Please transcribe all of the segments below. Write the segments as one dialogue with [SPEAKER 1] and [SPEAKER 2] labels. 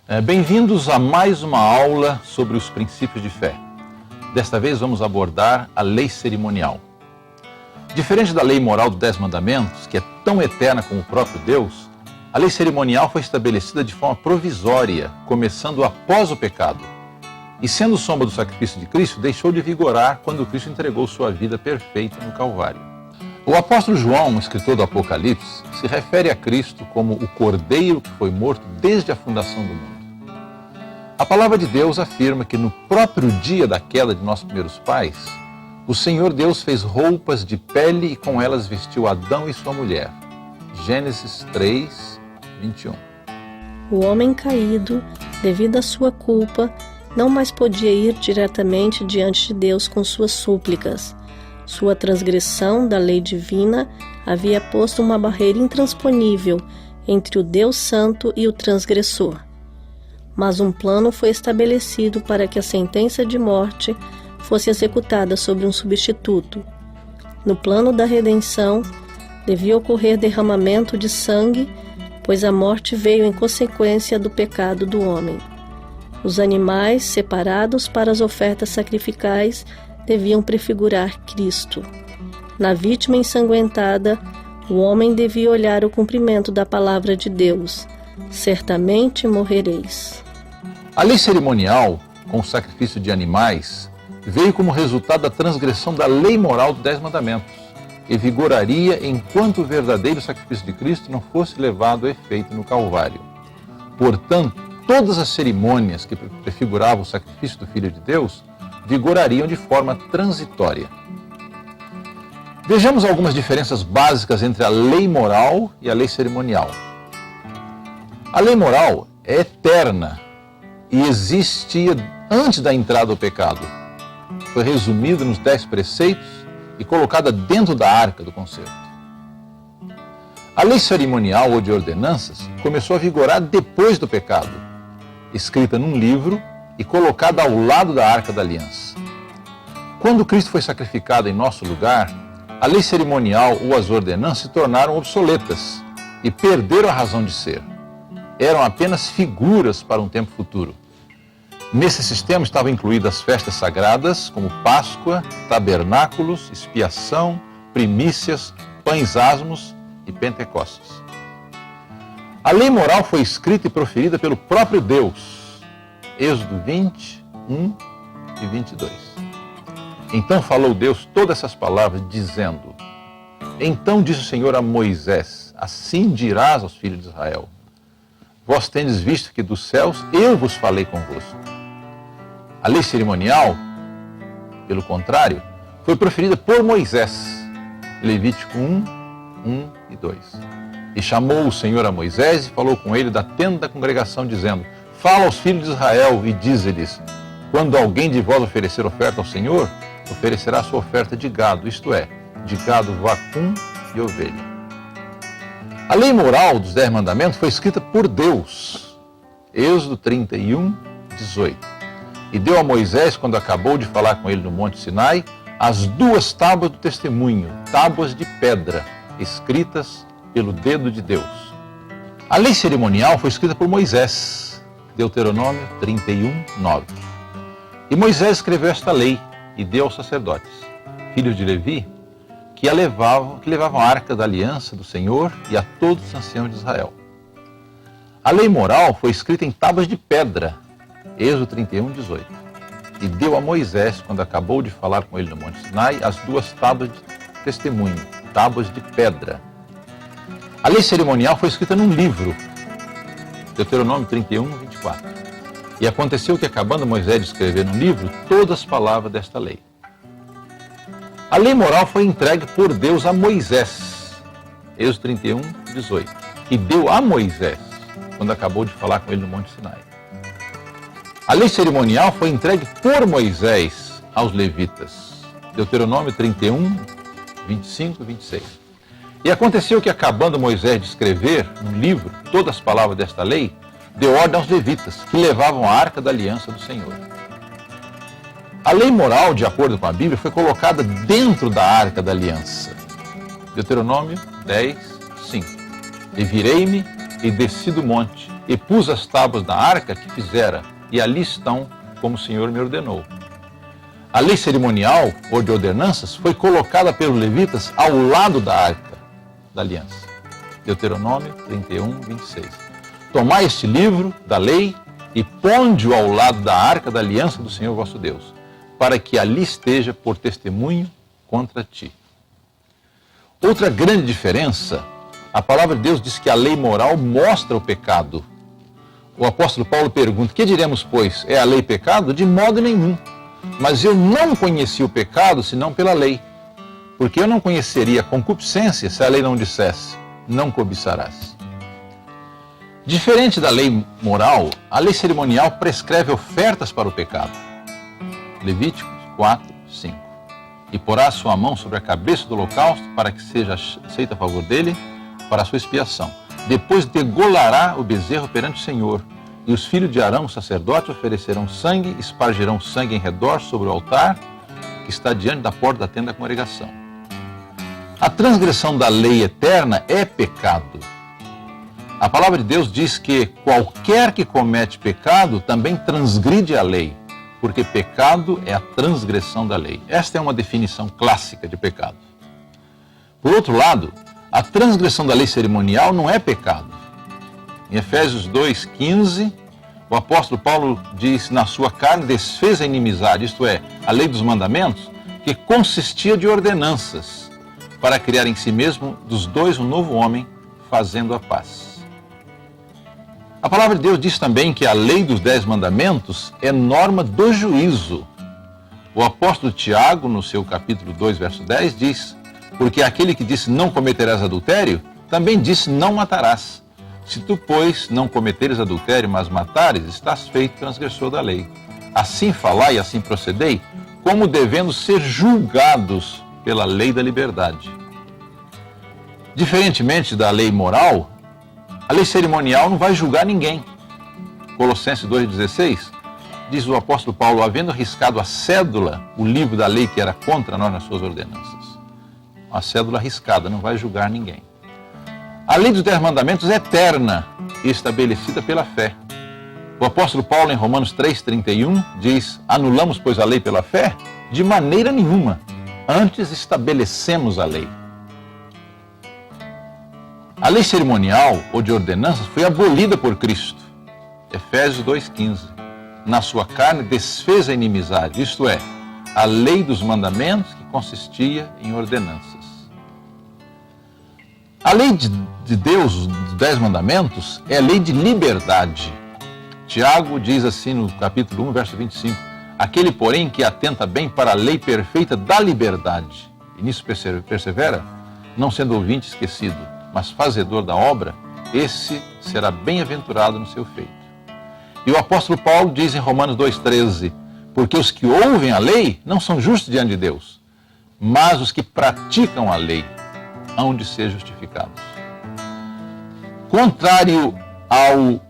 [SPEAKER 1] Bem-vindos a mais uma aula sobre os princípios de fé. Desta vez vamos abordar a lei cerimonial. Diferente da lei moral dos 10 mandamentos, que é tão eterna como o próprio Deus, a lei cerimonial foi estabelecida de forma provisória, começando após o pecado. E sendo sombra do sacrifício de Cristo, deixou de vigorar quando Cristo entregou sua vida perfeita no Calvário. O apóstolo João, escritor do Apocalipse, se refere a Cristo como o Cordeiro que foi morto desde a fundação do mundo. A palavra de Deus afirma que no próprio dia da queda de nossos primeiros pais, o Senhor Deus fez roupas de pele e com elas vestiu Adão e sua mulher. Gênesis 3, 21.
[SPEAKER 2] O homem caído, devido à sua culpa, não mais podia ir diretamente diante de Deus com suas súplicas. Sua transgressão da lei divina havia posto uma barreira intransponível entre o Deus Santo e o transgressor. Mas um plano foi estabelecido para que a sentença de morte fosse executada sobre um substituto. No plano da redenção, devia ocorrer derramamento de sangue, pois a morte veio em consequência do pecado do homem. Os animais, separados para as ofertas sacrificais, deviam prefigurar Cristo. Na vítima ensanguentada, o homem devia olhar o cumprimento da palavra de Deus: certamente morrereis.
[SPEAKER 1] A lei cerimonial, com o sacrifício de animais, veio como resultado da transgressão da lei moral dos 10 mandamentos e vigoraria enquanto o verdadeiro sacrifício de Cristo não fosse levado a efeito no Calvário. Portanto, todas as cerimônias que prefiguravam o sacrifício do Filho de Deus vigorariam de forma transitória. Vejamos algumas diferenças básicas entre a lei moral e a lei cerimonial. A lei moral é eterna e existia antes da entrada do pecado. Foi resumida nos 10 preceitos e colocada dentro da arca do concerto. A lei cerimonial ou de ordenanças começou a vigorar depois do pecado, escrita num livro e colocada ao lado da arca da aliança. Quando Cristo foi sacrificado em nosso lugar, a lei cerimonial ou as ordenanças se tornaram obsoletas e perderam a razão de ser. Eram apenas figuras para um tempo futuro. Nesse sistema estavam incluídas as festas sagradas, como Páscoa, tabernáculos, expiação, primícias, pães asmos e Pentecostes. A lei moral foi escrita e proferida pelo próprio Deus. Êxodo 20, 1 e 22. Então falou Deus todas essas palavras, dizendo: Então disse o Senhor a Moisés: Assim dirás aos filhos de Israel: Vós tendes visto que dos céus eu vos falei convosco. A lei cerimonial, pelo contrário, foi proferida por Moisés. Levítico 1, 1 e 2. E chamou o Senhor a Moisés e falou com ele da tenda da congregação, dizendo: Fala aos filhos de Israel e dize-lhes: Quando alguém de vós oferecer oferta ao Senhor, oferecerá sua oferta de gado, isto é, de gado vacum e ovelha. A lei moral dos 10 mandamentos foi escrita por Deus. Êxodo 31, 18. E deu a Moisés, quando acabou de falar com ele no Monte Sinai, as 2 tábuas do testemunho, tábuas de pedra, escritas pelo dedo de Deus. A lei cerimonial foi escrita por Moisés. Deuteronômio 31, 9. E Moisés escreveu esta lei e deu aos sacerdotes, filhos de Levi, que levavam a arca da aliança do Senhor e a todos os anciãos de Israel. A lei moral foi escrita em tábuas de pedra, Êxodo 31, 18. E deu a Moisés, quando acabou de falar com ele no Monte Sinai, as 2 tábuas de testemunho, tábuas de pedra. A lei cerimonial foi escrita num livro, Deuteronômio 31, 24. E aconteceu que, acabando Moisés de escrever no livro todas as palavras desta lei. A lei moral foi entregue por Deus a Moisés, Êxodo 31, 18, e deu a Moisés, quando acabou de falar com ele no Monte Sinai. A lei cerimonial foi entregue por Moisés aos levitas, Deuteronômio 31, 25 e 26. E aconteceu que, acabando Moisés de escrever no livro todas as palavras desta lei, deu ordem aos levitas, que levavam a arca da aliança do Senhor. A lei moral, de acordo com a Bíblia, foi colocada dentro da arca da aliança. Deuteronômio 10, 5. E virei-me e desci do monte, e pus as tábuas na arca que fizera, e ali estão, como o Senhor me ordenou. A lei cerimonial, ou de ordenanças, foi colocada pelos levitas ao lado da arca da aliança. Deuteronômio 31, 26. Tomai este livro da lei e ponde-o ao lado da arca da aliança do Senhor vosso Deus, para que ali esteja por testemunho contra ti. Outra grande diferença, a palavra de Deus diz que a lei moral mostra o pecado. O apóstolo Paulo pergunta, que diremos, pois, é a lei pecado? De modo nenhum. Mas eu não conheci o pecado senão pela lei, porque eu não conheceria a concupiscência se a lei não dissesse, não cobiçarás. Diferente da lei moral, a lei cerimonial prescreve ofertas para o pecado. Levíticos 4, 5. E porá a sua mão sobre a cabeça do holocausto para que seja aceita a favor dele para a sua expiação. Depois degolará o bezerro perante o Senhor, e os filhos de Arão, sacerdote, oferecerão sangue, espargirão sangue em redor sobre o altar que está diante da porta da tenda da congregação. A transgressão da lei eterna é pecado. A palavra de Deus diz que qualquer que comete pecado também transgride a lei, porque pecado é a transgressão da lei. Esta é uma definição clássica de pecado. Por outro lado, a transgressão da lei cerimonial não é pecado. Em Efésios 2,15, o apóstolo Paulo diz, na sua carne desfez a inimizade, isto é, a lei dos mandamentos, que consistia de ordenanças, para criar em si mesmo dos dois um novo homem, fazendo a paz. A palavra de Deus diz também que a lei dos 10 mandamentos é norma do juízo. O apóstolo Tiago, no seu capítulo 2, verso 10, diz, porque aquele que disse não cometerás adultério, também disse não matarás. Se tu, pois, não cometeres adultério, mas matares, estás feito transgressor da lei. Assim falai e assim procedei, como devendo ser julgados pela lei da liberdade. Diferentemente da lei moral, a lei cerimonial não vai julgar ninguém. Colossenses 2,16, diz o apóstolo Paulo, havendo riscado a cédula, o livro da lei que era contra nós nas suas ordenanças. Uma cédula riscada, não vai julgar ninguém. A lei dos 10 mandamentos é eterna e estabelecida pela fé. O apóstolo Paulo, em Romanos 3,31, diz, anulamos, pois, a lei pela fé? De maneira nenhuma. Antes estabelecemos a lei. A lei cerimonial ou de ordenanças foi abolida por Cristo. Efésios 2,15. Na sua carne desfez a inimizade, isto é, a lei dos mandamentos que consistia em ordenanças. A lei de Deus, os 10 mandamentos, é a lei de liberdade. Tiago diz assim no capítulo 1, verso 25, aquele, porém, que atenta bem para a lei perfeita da liberdade, e nisso persevera, não sendo ouvinte esquecido, mas fazedor da obra, esse será bem-aventurado no seu feito. E o apóstolo Paulo diz em Romanos 2,13, porque os que ouvem a lei não são justos diante de Deus, mas os que praticam a lei hão de ser justificados. Contrário ao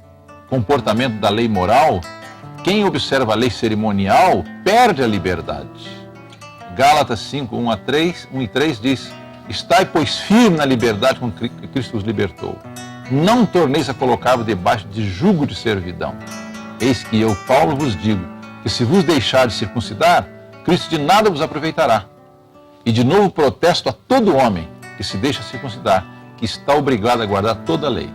[SPEAKER 1] comportamento da lei moral, quem observa a lei cerimonial perde a liberdade. Gálatas 5, 1 e 3 diz, estai, pois, firme na liberdade com que Cristo os libertou. Não torneis a colocar-vos debaixo de jugo de servidão. Eis que eu, Paulo, vos digo, que se vos deixardes circuncidar, Cristo de nada vos aproveitará. E de novo protesto a todo homem que se deixa circuncidar, que está obrigado a guardar toda a lei.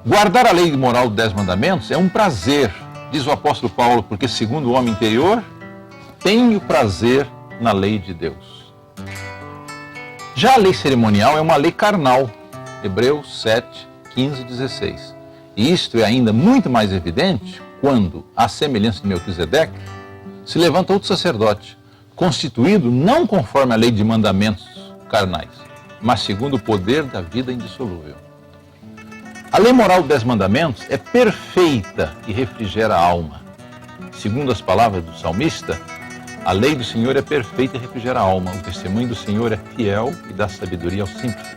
[SPEAKER 1] Guardar a lei moral dos 10 mandamentos é um prazer, diz o apóstolo Paulo, porque segundo o homem interior, tenho prazer na lei de Deus. Já a lei cerimonial é uma lei carnal, Hebreus 7, 15 e 16. E isto é ainda muito mais evidente quando, à semelhança de Melquisedeque, se levanta outro sacerdote, constituído não conforme a lei de mandamentos carnais, mas segundo o poder da vida indissolúvel. A lei moral dos 10 mandamentos é perfeita e refrigera a alma. Segundo as palavras do salmista, a lei do Senhor é perfeita e refrigera a alma. O testemunho do Senhor é fiel e dá sabedoria aos simples.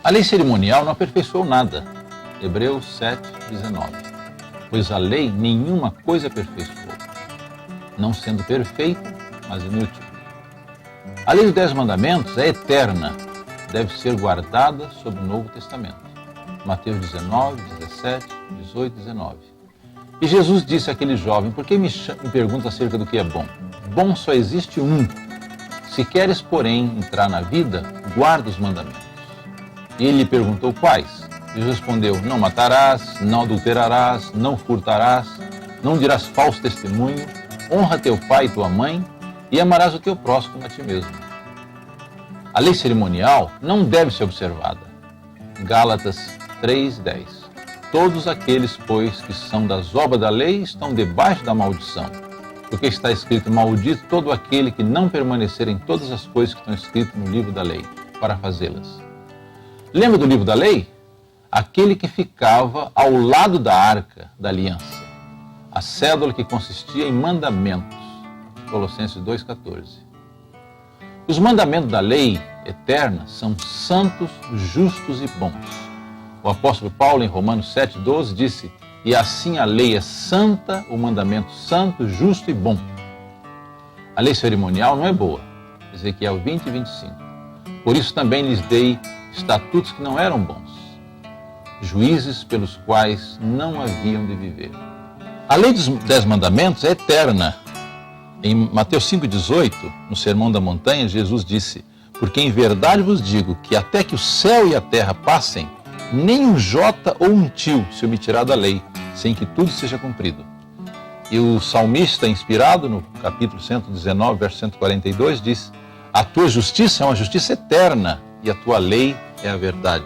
[SPEAKER 1] A lei cerimonial não aperfeiçoou nada. Hebreus 7, 19. Pois a lei nenhuma coisa aperfeiçoou, não sendo perfeita, mas inútil. A lei dos 10 mandamentos é eterna, deve ser guardada sob o Novo Testamento. Mateus 19, 17, 18, 19. E Jesus disse àquele jovem: por que me perguntas acerca do que é bom? Bom só existe um. Se queres, porém, entrar na vida, guarda os mandamentos. E ele lhe perguntou: quais? Jesus respondeu: não matarás, não adulterarás, não furtarás, não dirás falso testemunho, honra teu pai e tua mãe, e amarás o teu próximo como a ti mesmo. A lei cerimonial não deve ser observada. Gálatas 3:10. Todos aqueles, pois, que são das obras da lei estão debaixo da maldição, porque está escrito: maldito todo aquele que não permanecer em todas as coisas que estão escritas no livro da lei, para fazê-las. Lembra do livro da lei? Aquele que ficava ao lado da arca da aliança, a cédula que consistia em mandamentos. Colossenses 2,14. Os mandamentos da lei eterna são santos, justos e bons. O apóstolo Paulo, em Romanos 7,12, disse: e assim a lei é santa, o mandamento santo, justo e bom. A lei cerimonial não é boa. Ezequiel 20 e 25. Por isso também lhes dei estatutos que não eram bons, juízes pelos quais não haviam de viver. A lei dos 10 mandamentos é eterna. Em Mateus 5,18, no Sermão da Montanha, Jesus disse: porque em verdade vos digo que até que o céu e a terra passem, nem um jota ou um tio se omitirá da lei, sem que tudo seja cumprido. E o salmista, inspirado no capítulo 119, verso 142, diz: a tua justiça é uma justiça eterna, e a tua lei é a verdade.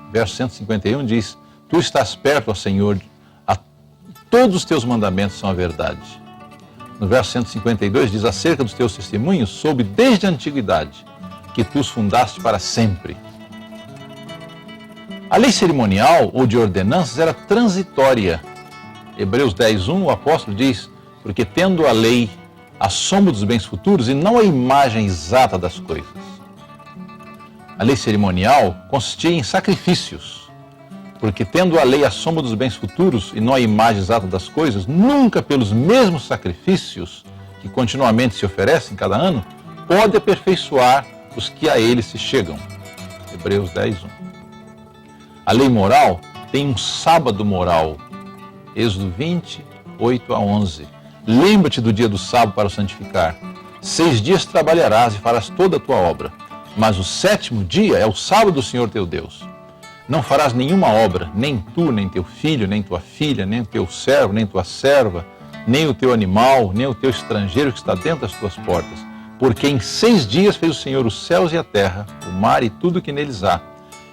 [SPEAKER 1] Verso 151 diz: tu estás perto, ó Senhor, todos os teus mandamentos são a verdade. No verso 152 diz: acerca dos teus testemunhos, soube desde a antiguidade, que tu os fundaste para sempre. A lei cerimonial ou de ordenanças era transitória. Hebreus 10:1, o apóstolo diz: porque tendo a lei a sombra dos bens futuros e não a imagem exata das coisas. A lei cerimonial consistia em sacrifícios, porque tendo a lei a sombra dos bens futuros e não a imagem exata das coisas, nunca pelos mesmos sacrifícios que continuamente se oferecem cada ano, pode aperfeiçoar os que a ele se chegam. Hebreus 10:1. A lei moral tem um sábado moral. Êxodo 20, 8-11. Lembra-te do dia do sábado para o santificar. 6 dias trabalharás e farás toda a tua obra, mas o 7º dia é o sábado do Senhor teu Deus. Não farás nenhuma obra, nem tu, nem teu filho, nem tua filha, nem teu servo, nem tua serva, nem o teu animal, nem o teu estrangeiro que está dentro das tuas portas. Porque em 6 dias fez o Senhor os céus e a terra, o mar e tudo que neles há.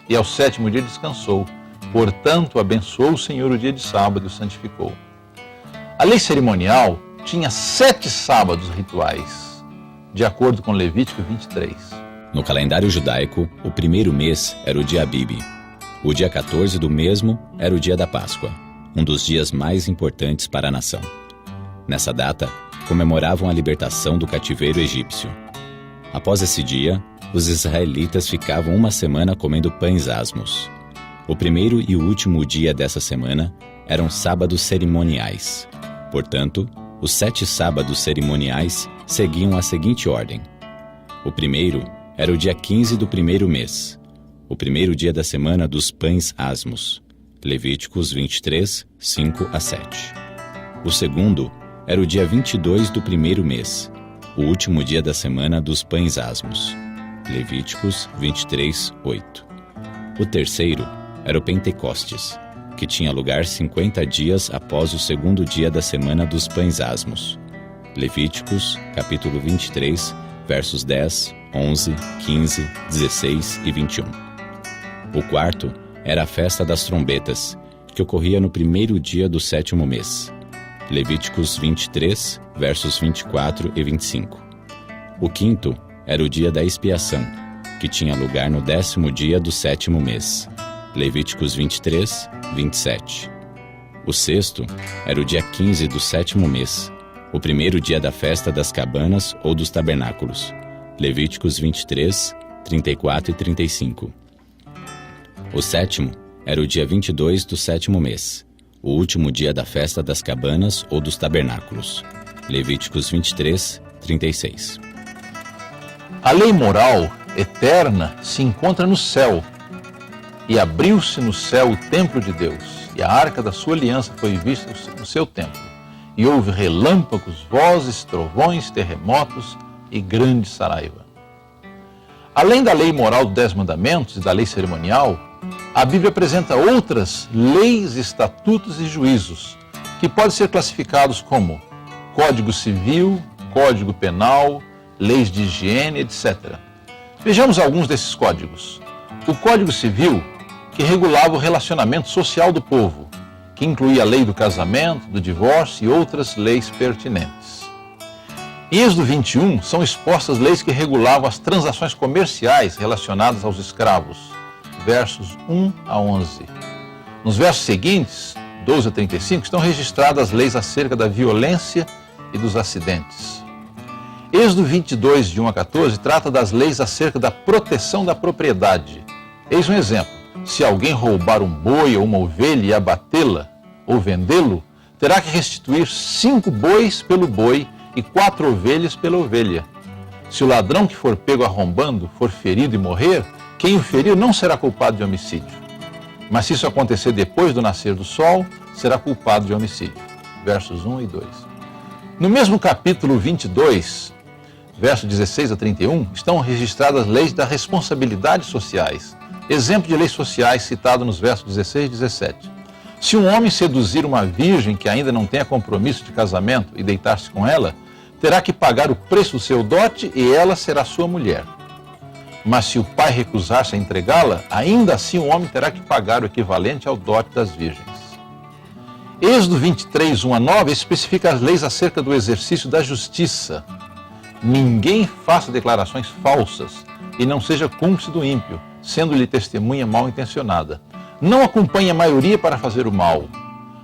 [SPEAKER 1] E ao 7º dia descansou. Portanto, abençoou o Senhor o dia de sábado e o santificou. A lei cerimonial tinha 7 sábados rituais, de acordo com Levítico 23.
[SPEAKER 3] No calendário judaico, o primeiro mês era o dia Abibe. O dia 14 do mesmo era o dia da Páscoa, um dos dias mais importantes para a nação. Nessa data, comemoravam a libertação do cativeiro egípcio. Após esse dia, os israelitas ficavam uma semana comendo pães asmos. O primeiro e o último dia dessa semana eram sábados cerimoniais. Portanto, os 7 sábados cerimoniais seguiam a seguinte ordem. O primeiro era o dia 15 do primeiro mês, o primeiro dia da semana dos pães asmos. Levíticos 23, 5-7. O segundo era o dia 22 do primeiro mês, o último dia da semana dos pães asmos. Levíticos 23, 8. O terceiro era o Pentecostes, que tinha lugar 50 dias após o segundo dia da semana dos pães asmos. Levíticos, capítulo 23, versos 10, 11, 15, 16 e 21. O quarto era a festa das trombetas, que ocorria no primeiro dia do 7º mês. Levíticos 23, versos 24 e 25. O quinto era o dia da expiação, que tinha lugar no 10º dia do 7º mês. Levíticos 23, 27. O sexto era o dia 15 do 7º mês, o primeiro dia da festa das cabanas ou dos tabernáculos. Levíticos 23, 34 e 35. O sétimo era o dia 22 do 7º mês, o último dia da festa das cabanas ou dos tabernáculos. Levíticos 23, 36. A
[SPEAKER 1] lei moral eterna se encontra no céu. E abriu-se no céu o templo de Deus, e a arca da sua aliança foi vista no seu templo. E houve relâmpagos, vozes, trovões, terremotos e grande saraiva. Além da lei moral dos 10 mandamentos e da lei cerimonial, a Bíblia apresenta outras leis, estatutos e juízos, que podem ser classificados como Código Civil, Código Penal, leis de higiene, etc. Vejamos alguns desses códigos. O Código Civil, que regulava o relacionamento social do povo, que incluía a lei do casamento, do divórcio e outras leis pertinentes. Em Êxodo 21, são expostas leis que regulavam as transações comerciais relacionadas aos escravos, versos 1 a 11. Nos versos seguintes, 12 a 35, estão registradas as leis acerca da violência e dos acidentes. Êxodo 22, de 1 a 14, trata das leis acerca da proteção da propriedade. Eis um exemplo. Se alguém roubar um boi ou uma ovelha e abatê-la ou vendê-lo, terá que restituir 5 bois pelo boi e 4 ovelhas pela ovelha. Se o ladrão que for pego arrombando for ferido e morrer, quem o feriu não será culpado de homicídio. Mas se isso acontecer depois do nascer do sol, será culpado de homicídio. Versos 1 e 2. No mesmo capítulo 22, versos 16 a 31, estão registradas as leis das responsabilidades sociais. Exemplo de leis sociais citado nos versos 16 e 17. Se um homem seduzir uma virgem que ainda não tenha compromisso de casamento e deitar-se com ela, terá que pagar o preço do seu dote e ela será sua mulher. Mas se o pai recusar-se a entregá-la, ainda assim o homem terá que pagar o equivalente ao dote das virgens. Êxodo 23, 1 a 9, especifica as leis acerca do exercício da justiça. Ninguém faça declarações falsas e não seja cúmplice do ímpio, sendo-lhe testemunha mal intencionada. Não acompanhe a maioria para fazer o mal.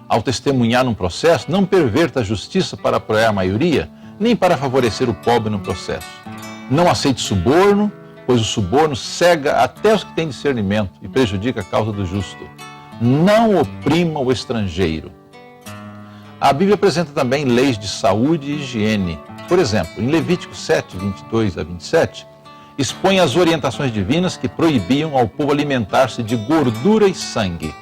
[SPEAKER 1] Ao testemunhar num processo, não perverta a justiça para apoiar a maioria, nem para favorecer o pobre no processo. Não aceite suborno, pois o suborno cega até os que têm discernimento e prejudica a causa do justo. Não oprima o estrangeiro. A Bíblia apresenta também leis de saúde e higiene. Por exemplo, em Levítico 7, 22 a 27, expõe as orientações divinas que proibiam ao povo alimentar-se de gordura e sangue.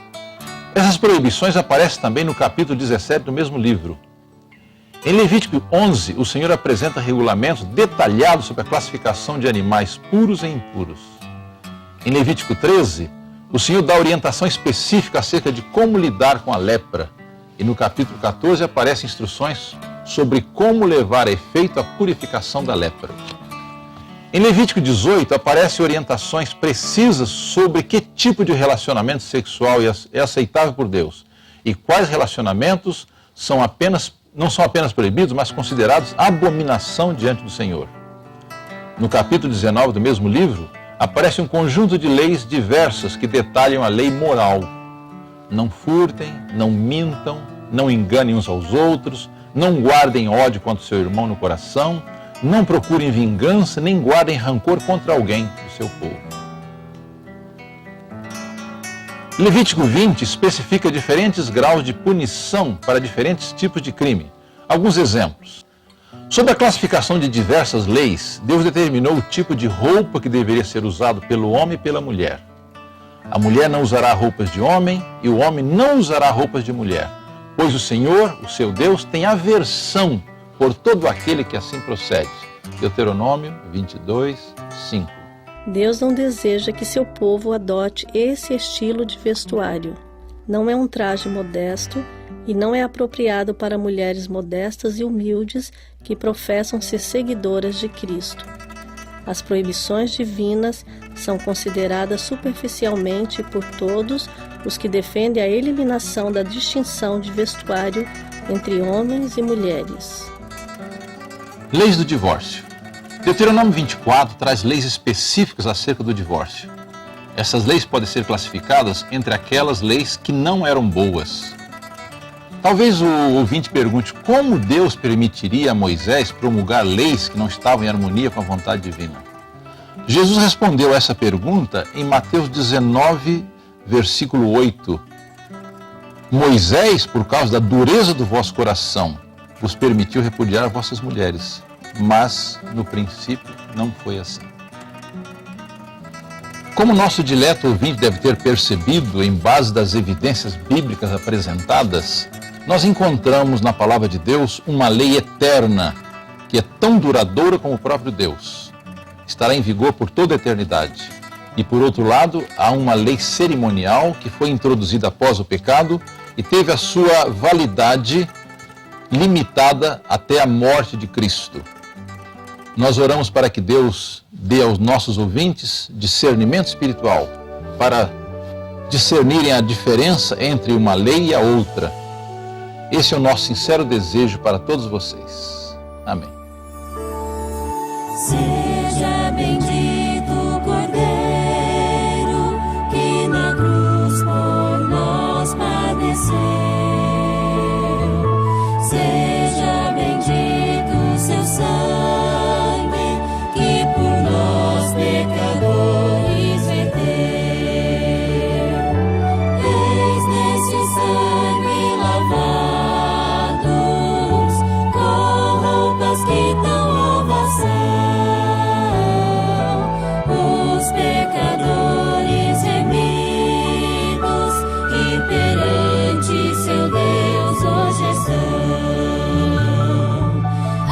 [SPEAKER 1] Essas proibições aparecem também no capítulo 17 do mesmo livro. Em Levítico 11, o Senhor apresenta regulamentos detalhados sobre a classificação de animais puros e impuros. Em Levítico 13, o Senhor dá orientação específica acerca de como lidar com a lepra. E no capítulo 14 aparecem instruções sobre como levar a efeito a purificação da lepra. Em Levítico 18, aparecem orientações precisas sobre que tipo de relacionamento sexual é aceitável por Deus e quais relacionamentos não são apenas proibidos, mas considerados abominação diante do Senhor. No capítulo 19 do mesmo livro, aparece um conjunto de leis diversas que detalham a lei moral. Não furtem, não mintam, não enganem uns aos outros, não guardem ódio contra o seu irmão no coração, não procurem vingança, nem guardem rancor contra alguém do seu povo. Levítico 20 especifica diferentes graus de punição para diferentes tipos de crime. Alguns exemplos. Sobre a classificação de diversas leis, Deus determinou o tipo de roupa que deveria ser usado pelo homem e pela mulher. A mulher não usará roupas de homem e o homem não usará roupas de mulher, pois o Senhor, o seu Deus, tem aversão por todo aquele que assim procede. Deuteronômio 22, 5.
[SPEAKER 2] Deus não deseja que seu povo adote esse estilo de vestuário. Não é um traje modesto e não é apropriado para mulheres modestas e humildes que professam ser seguidoras de Cristo. As proibições divinas são consideradas superficialmente por todos os que defendem a eliminação da distinção de vestuário entre homens e mulheres.
[SPEAKER 1] Leis do divórcio. Deuteronômio 24 traz leis específicas acerca do divórcio. Essas leis podem ser classificadas entre aquelas leis que não eram boas. Talvez o ouvinte pergunte como Deus permitiria a Moisés promulgar leis que não estavam em harmonia com a vontade divina. Jesus respondeu a essa pergunta em Mateus 19, versículo 8. Moisés, por causa da dureza do vosso coração, vos permitiu repudiar vossas mulheres, mas no princípio não foi assim. Como nosso dileto ouvinte deve ter percebido, em base das evidências bíblicas apresentadas, nós encontramos na palavra de Deus uma lei eterna, que é tão duradoura como o próprio Deus. Estará em vigor por toda a eternidade. E por outro lado, há uma lei cerimonial que foi introduzida após o pecado e teve a sua validade limitada até a morte de Cristo. Nós oramos para que Deus dê aos nossos ouvintes discernimento espiritual, para discernirem a diferença entre uma lei e a outra. Esse é o nosso sincero desejo para todos vocês. Amém.
[SPEAKER 4] Seja bendito o Cordeiro que na cruz por nós padeceu. Seja bendito o seu sangue que por nós pecadores verteu. Eis nesse sangue lavados com roupas que tão novas são, os pecadores remidos e perante seu Deus hoje estão.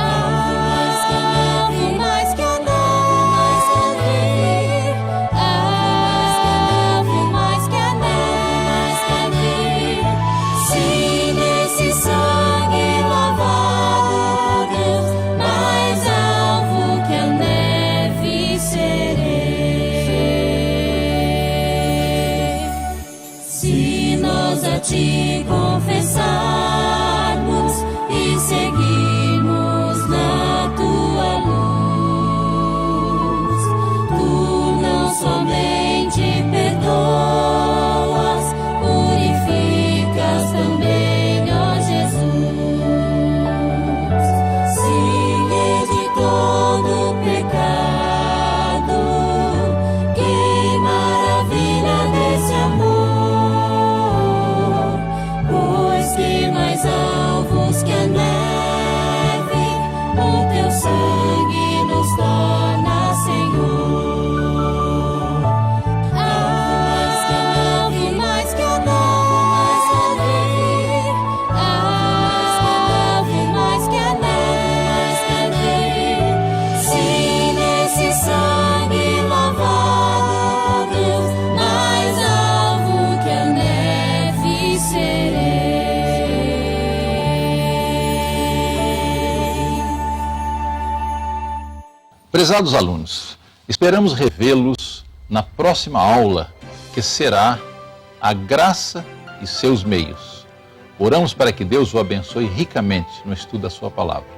[SPEAKER 4] Ave, mais que a neve, ave, mais que a neve, se nesse sangue lavado, Deus, mais alvo que a neve serei. Se nós a ti confessarmos e seguirmos na tua luz, tu não somente perdoas, purificas também, ó Jesus. Sigue de todo pecado, que maravilha desse amor, pois que mais alvos que a neve, o teu sangue nos torna, Senhor. Ave, mais que a neve, ave, mais que a neve, se nesse sangue lavado, Deus, mais alvo que a neve serei.
[SPEAKER 1] Prezados alunos, esperamos revê-los na próxima aula, que será a graça e seus meios. Oramos para que Deus o abençoe ricamente no estudo da sua palavra.